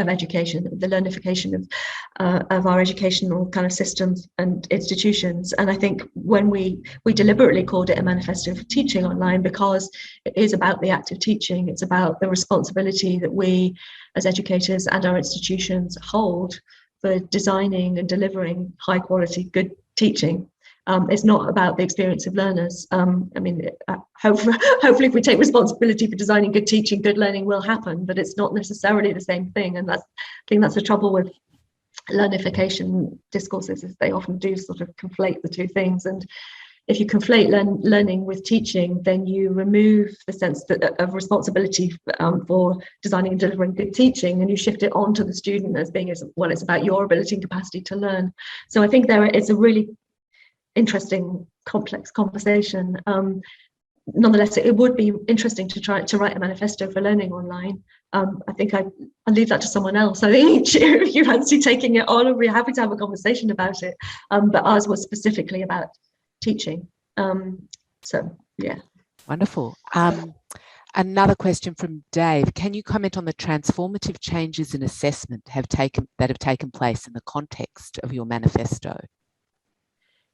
education, the learnification of our educational kind of systems and institutions. And I think when we deliberately called it a manifesto for teaching online, because it is about the act of teaching, it's about the responsibility that we as educators and our institutions hold for designing and delivering high quality, good teaching. It's not about the experience of learners. I mean, hopefully if we take responsibility for designing good teaching, good learning will happen, but it's not necessarily the same thing. And I think that's the trouble with learnification discourses, is they often do sort of conflate the two things. And if you conflate learning with teaching, then you remove the sense of responsibility for designing and delivering good teaching, and you shift it onto the student as being, well, it's about your ability and capacity to learn. So I think it's a really interesting, complex conversation. Nonetheless, it would be interesting to try to write a manifesto for learning online. I think I'll leave that to someone else. I think if you fancy taking it on, I'd be happy to have a conversation about it. But ours was specifically about teaching. So yeah. Wonderful. Another question from Dave. Can you comment on the transformative changes in assessment that have taken place in the context of your manifesto?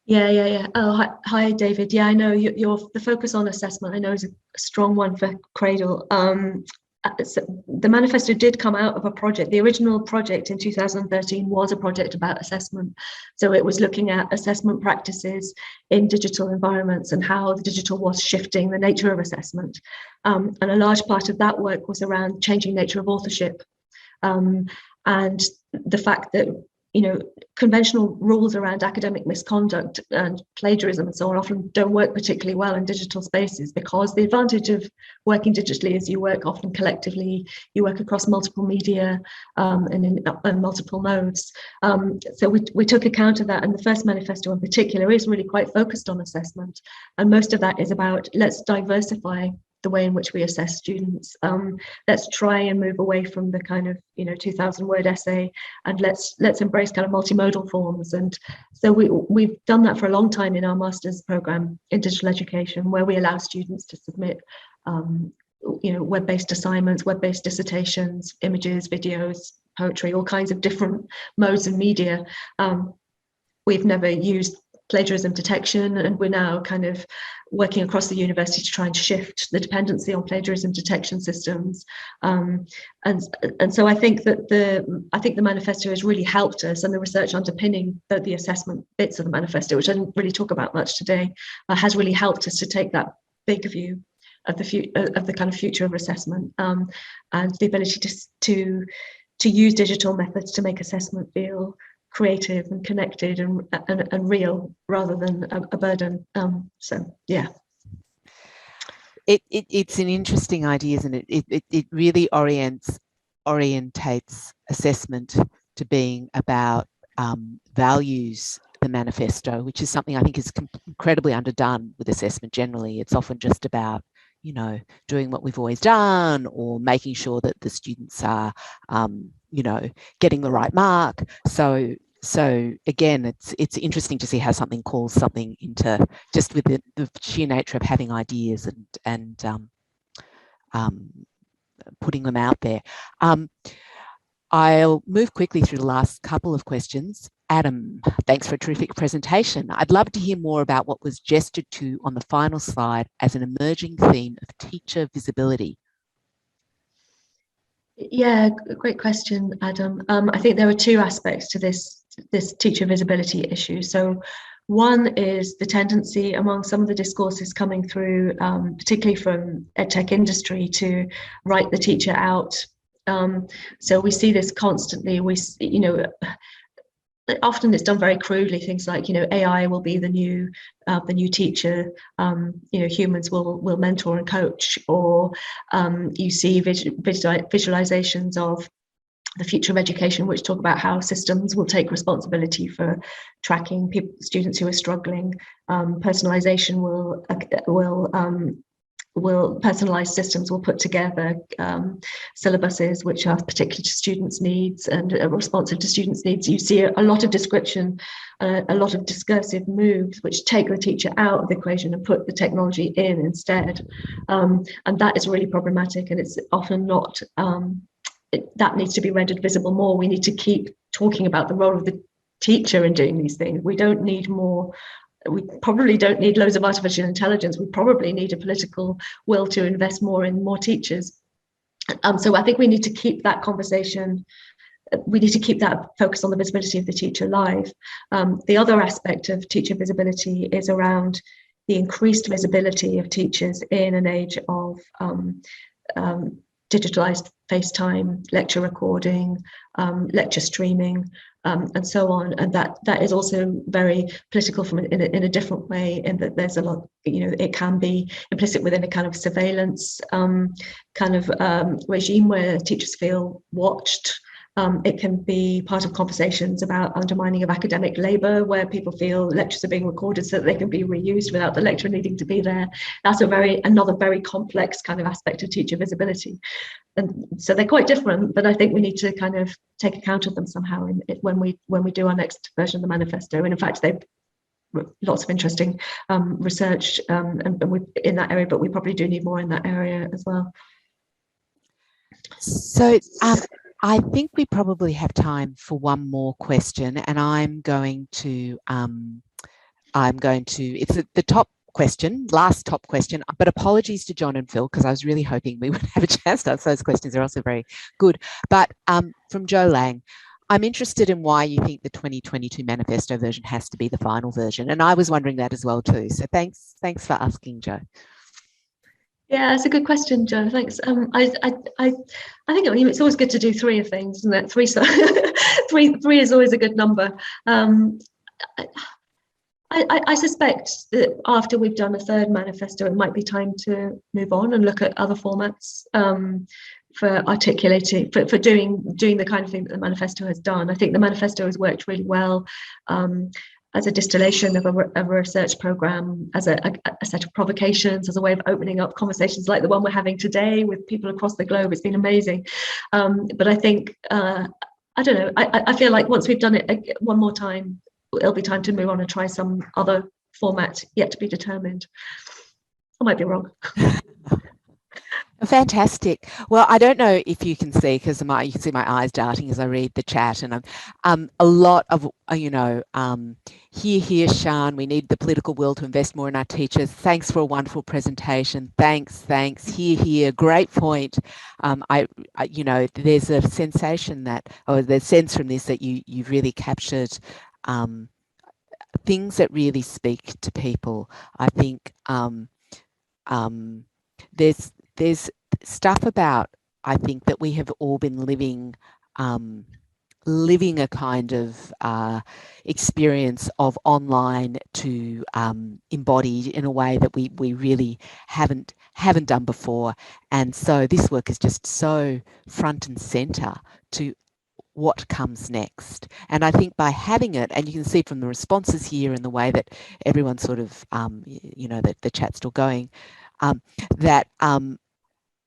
Yeah. Oh, hi, David. Yeah, I know the focus on assessment, I know, is a strong one for CRADLE. The manifesto did come out of a project. The original project in 2013 was a project about assessment. So it was looking at assessment practices in digital environments and how the digital was shifting the nature of assessment. And a large part of that work was around changing nature of authorship, and the fact that, you know, conventional rules around academic misconduct and plagiarism and so on often don't work particularly well in digital spaces, because the advantage of working digitally is you work often collectively, you work across multiple media and in multiple modes. So we took account of that, and the first manifesto in particular is really quite focused on assessment, and most of that is about, let's diversify the way in which we assess students. Let's try and move away from the kind of 2,000-word essay, and let's embrace kind of multimodal forms. And so we've done that for a long time in our master's program in digital education, where we allow students to submit web-based assignments, web-based dissertations, images, videos, poetry, all kinds of different modes of media. We've never used plagiarism detection, and we're now kind of working across the university to try and shift the dependency on plagiarism detection systems. And so I think that the manifesto has really helped us, and the research underpinning the assessment bits of the manifesto, which I didn't really talk about much today, has really helped us to take that big view of the kind of future of assessment, and the ability to use digital methods to make assessment feel creative and connected and real, rather than a burden. So yeah, it's an interesting idea, isn't it? It really orientates assessment to being about values. The manifesto, which is something I think is incredibly underdone with assessment generally. It's often just about, doing what we've always done, or making sure that the students are, getting the right mark. So again, it's interesting to see how something calls something into, just with the sheer nature of having ideas and putting them out there. I'll move quickly through the last couple of questions. Adam, thanks for a terrific presentation. I'd love to hear more about what was gestured to on the final slide as an emerging theme of teacher visibility. Yeah, great question, Adam. I think there are two aspects to this teacher visibility issue. So one is the tendency among some of the discourses coming through, particularly from EdTech industry, to write the teacher out. So we see this constantly. Often it's done very crudely, things like, AI will be the new teacher, humans will mentor and coach, or you see visualizations of the future of education, which talk about how systems will take responsibility for tracking students who are struggling. Personalization personalized systems will put together syllabuses which are particular to students' needs and responsive to students' needs. You see a lot of description, a lot of discursive moves which take the teacher out of the equation and put the technology in instead. And that is really problematic, and it's often not that needs to be rendered visible more. We need to keep talking about the role of the teacher in doing these things. We don't need more. We probably don't need loads of artificial intelligence. We probably need a political will to invest more in more teachers. So I think we need to keep that conversation. We need to keep that focus on the visibility of the teacher live. The other aspect of teacher visibility is around the increased visibility of teachers in an age of digitalized FaceTime, lecture recording, lecture streaming, and so on. And that is also very political in a different way, in that there's a lot, it can be implicit within a kind of surveillance regime where teachers feel watched. It can be part of conversations about undermining of academic labour, where people feel lectures are being recorded so that they can be reused without the lecturer needing to be there. That's another very complex kind of aspect of teacher visibility. And so they're quite different, but I think we need to kind of take account of them somehow when we do our next version of the manifesto. And in fact, they've lots of interesting research in that area, but we probably do need more in that area as well. So I think we probably have time for one more question, and I'm going to it's the top question, last top question, but apologies to John and Phil, because I was really hoping we would have a chance to answer those questions. They're also very good. But from Joe Lang, I'm interested in why you think the 2022 manifesto version has to be the final version. And I was wondering that as well too. So thanks for asking, Joe. Yeah, it's a good question, Joe. Thanks. I think it's always good to do three of things, isn't it? Three is always a good number. I suspect that after we've done a third manifesto, it might be time to move on and look at other formats for articulating, for doing the kind of thing that the manifesto has done. I think the manifesto has worked really well as a distillation of a research program, as a set of provocations, as a way of opening up conversations like the one we're having today with people across the globe. It's been amazing. But I think, I don't know, I feel like once we've done it one more time, it'll be time to move on and try some other format yet to be determined. I might be wrong. Fantastic. Well, I don't know if you can see, because you can see my eyes darting as I read the chat, and a lot of, here, Sian, we need the political will to invest more in our teachers. Thanks for a wonderful presentation. Thanks. Here, great point. There's a sensation that, or the sense from this that you've really captured things that really speak to people. I think there's stuff about, I think, that we have all been living a kind of experience of online to embodied in a way that we really haven't done before. And so this work is just so front and center to what comes next. And I think by having it, and you can see from the responses here and the way that everyone sort of, that the chat's still going, that I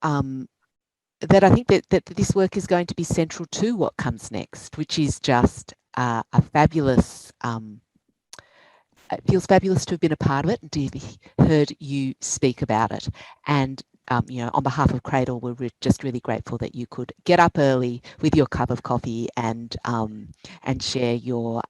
think that this work is going to be central to what comes next, which is just a fabulous, it feels fabulous to have been a part of it and to have heard you speak about it. And on behalf of CRADLE, we're just really grateful that you could get up early with your cup of coffee and share your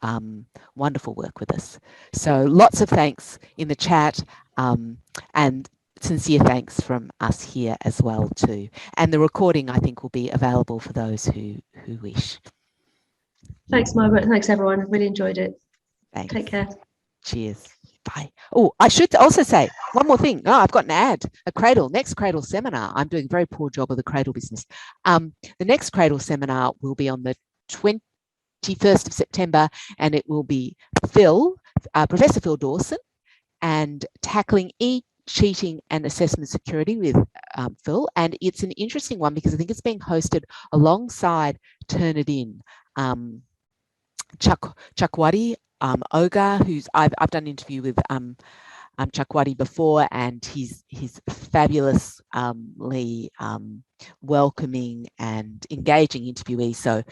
wonderful work with us. So lots of thanks in the chat, and sincere thanks from us here as well too. And the recording, I think, will be available for those who wish. Thanks, Margaret. Thanks, everyone. Really enjoyed it. Thanks. Take care. Cheers. Bye. Oh, I should also say one more thing. Oh, I've got an ad. Next CRADLE seminar. I'm doing a very poor job of the CRADLE business. The next CRADLE seminar will be on the 21st of September, and it will be Professor Phil Dawson, and tackling cheating and assessment security with Phil. And it's an interesting one because I think it's being hosted alongside Turnitin, Chakwadi Oga, who's I've done an interview with Chakwadi before, and he's fabulously welcoming and engaging interviewee. So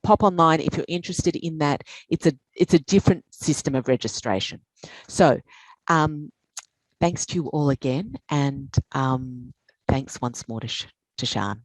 pop online if you're interested in that. It's a different system of registration. So thanks to you all again, and thanks once more to Sian.